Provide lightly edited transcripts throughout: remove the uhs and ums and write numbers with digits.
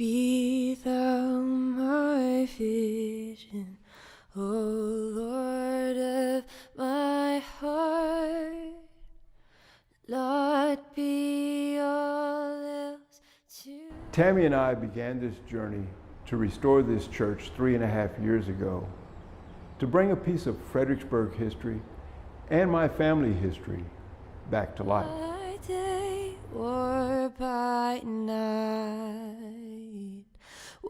Be thou my vision, O Lord of my heart. Not be all else to... Tammy and I began this journey to restore this church 3.5 years ago, to bring a piece of Fredericksburg history and my family history back to life. By day or by night,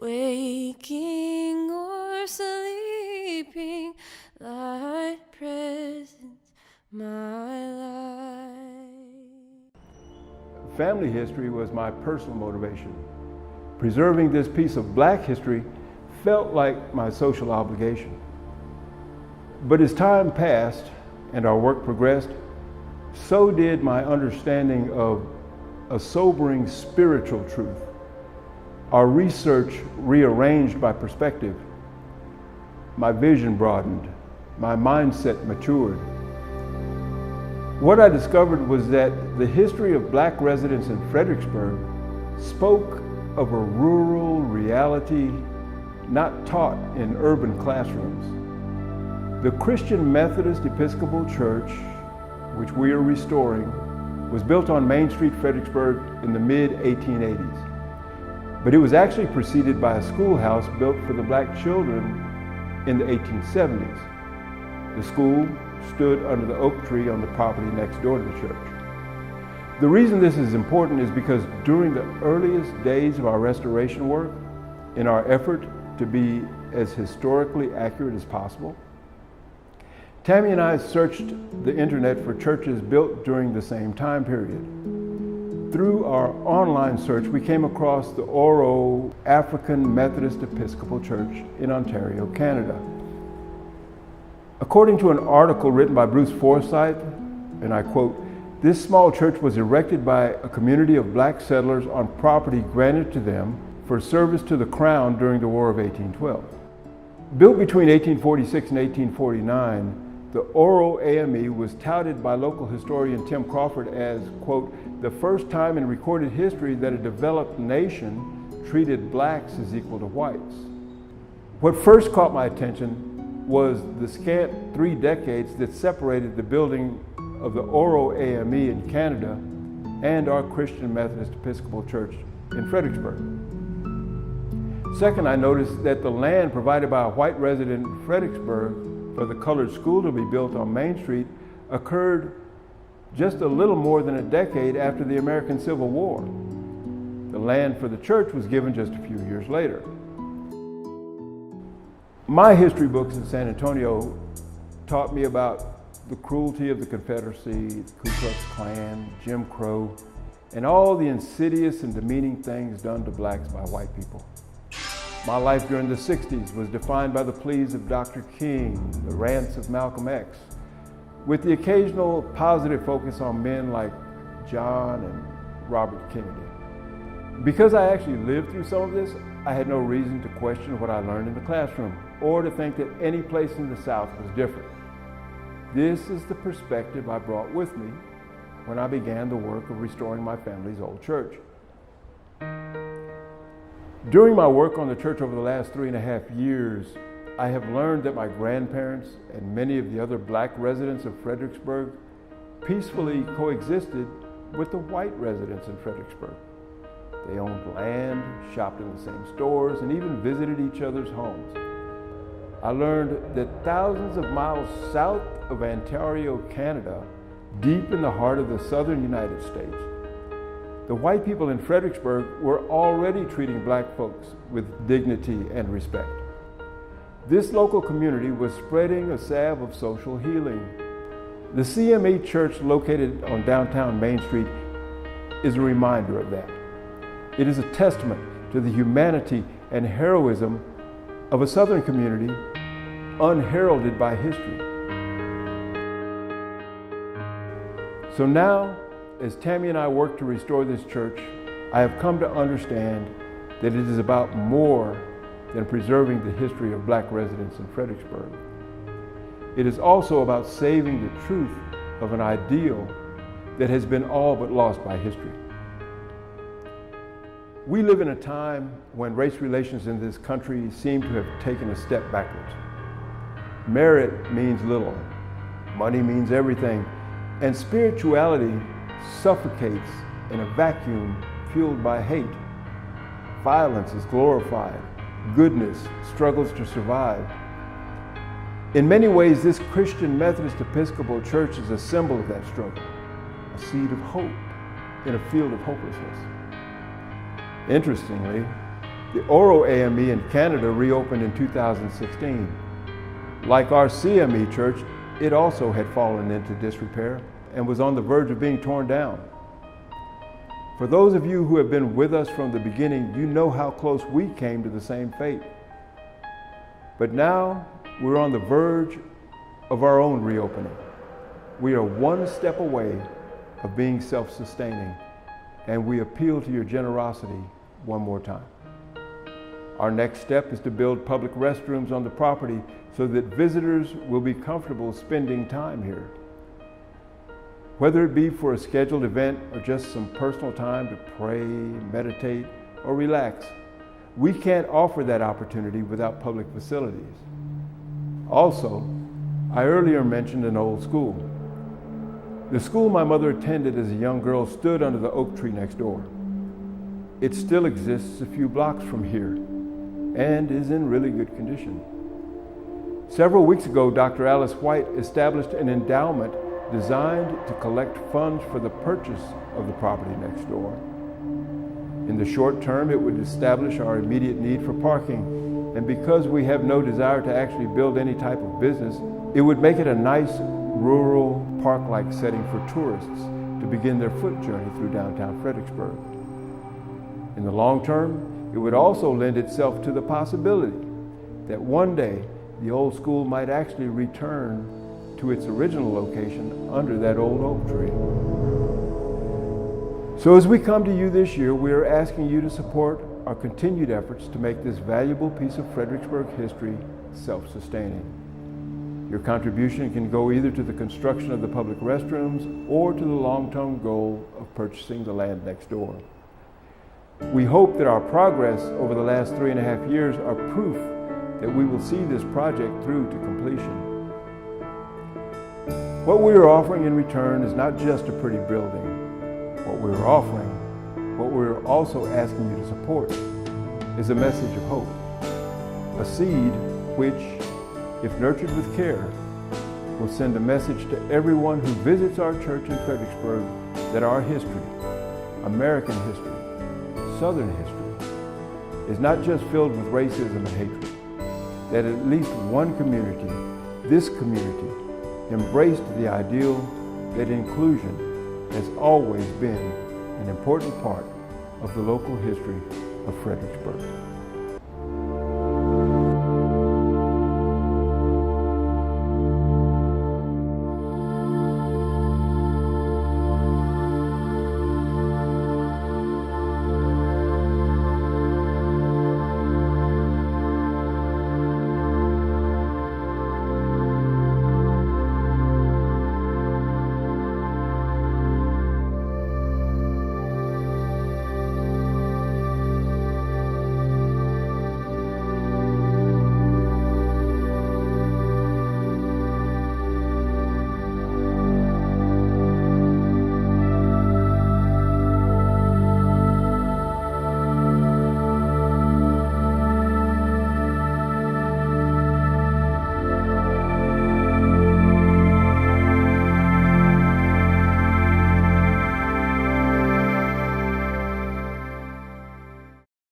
waking or sleeping, thy presence my life. Family history was my personal motivation. Preserving this piece of Black history felt like my social obligation. But as time passed and our work progressed, so did my understanding of a sobering spiritual truth. Our research rearranged my perspective. My vision broadened. My mindset matured. What I discovered was that the history of Black residents in Fredericksburg spoke of a rural reality not taught in urban classrooms. The Christian Methodist Episcopal Church, which we are restoring, was built on Main Street, Fredericksburg in the mid-1880s. But it was actually preceded by a schoolhouse built for the Black children in the 1870s. The school stood under the oak tree on the property next door to the church. The reason this is important is because during the earliest days of our restoration work, in our effort to be as historically accurate as possible, Tammy and I searched the internet for churches built during the same time period. Through our online search, we came across the Oro African Methodist Episcopal Church in Ontario, Canada. According to an article written by Bruce Forsyth, and I quote, "This small church was erected by a community of Black settlers on property granted to them for service to the Crown during the War of 1812. Built between 1846 and 1849, the Oro AME was touted by local historian Tim Crawford as, quote, the first time in recorded history that a developed nation treated Blacks as equal to whites. What first caught my attention was the scant 3 decades that separated the building of the Oro AME in Canada and our Christian Methodist Episcopal Church in Fredericksburg. Second, I noticed that the land provided by a white resident in Fredericksburg for the colored school to be built on Main Street occurred just a little more than a decade after the American Civil War. The land for the church was given just a few years later. My history books in San Antonio taught me about the cruelty of the Confederacy, the Ku Klux Klan, Jim Crow, and all the insidious and demeaning things done to Blacks by white people. My life during the 60s was defined by the pleas of Dr. King, the rants of Malcolm X, with the occasional positive focus on men like John and Robert Kennedy. Because I actually lived through some of this, I had no reason to question what I learned in the classroom or to think that any place in the South was different. This is the perspective I brought with me when I began the work of restoring my family's old church. During my work on the church over the last 3.5 years, I have learned that my grandparents and many of the other Black residents of Fredericksburg peacefully coexisted with the white residents in Fredericksburg. They owned land, shopped in the same stores, and even visited each other's homes. I learned that thousands of miles south of Ontario, Canada, deep in the heart of the southern United States, the white people in Fredericksburg were already treating Black folks with dignity and respect. This local community was spreading a salve of social healing. The CME Church located on downtown Main Street is a reminder of that. It is a testament to the humanity and heroism of a Southern community unheralded by history. So now, as Tammy and I work to restore this church, I have come to understand that it is about more than preserving the history of Black residents in Fredericksburg. It is also about saving the truth of an ideal that has been all but lost by history. We live in a time when race relations in this country seem to have taken a step backwards. Merit means little, money means everything, and spirituality suffocates in a vacuum fueled by hate. Violence is glorified, goodness struggles to survive. In many ways, this Christian Methodist Episcopal Church is a symbol of that struggle, a seed of hope in a field of hopelessness. Interestingly, the Oro AME in Canada reopened in 2016. Like our CME church, it also had fallen into disrepair and was on the verge of being torn down. For those of you who have been with us from the beginning, you know how close we came to the same fate. But now we're on the verge of our own reopening. We are one step away of being self-sustaining, and we appeal to your generosity one more time. Our next step is to build public restrooms on the property so that visitors will be comfortable spending time here. Whether it be for a scheduled event or just some personal time to pray, meditate, or relax, we can't offer that opportunity without public facilities. Also, I earlier mentioned an old school. The school my mother attended as a young girl stood under the oak tree next door. It still exists a few blocks from here and is in really good condition. Several weeks ago, Dr. Alice White established an endowment designed to collect funds for the purchase of the property next door. In the short term, it would establish our immediate need for parking, and because we have no desire to actually build any type of business, it would make it a nice rural park-like setting for tourists to begin their foot journey through downtown Fredericksburg. In the long term, it would also lend itself to the possibility that one day the old school might actually return to its original location under that old oak tree. So as we come to you this year, we are asking you to support our continued efforts to make this valuable piece of Fredericksburg history self-sustaining. Your contribution can go either to the construction of the public restrooms or to the long-term goal of purchasing the land next door. We hope that our progress over the last 3.5 years are proof that we will see this project through to completion. What we are offering in return is not just a pretty building. What we are offering, what we are also asking you to support, is a message of hope. A seed which, if nurtured with care, will send a message to everyone who visits our church in Fredericksburg that our history, American history, Southern history, is not just filled with racism and hatred. That at least one community, this community, embraced the ideal that inclusion has always been an important part of the local history of Fredericksburg.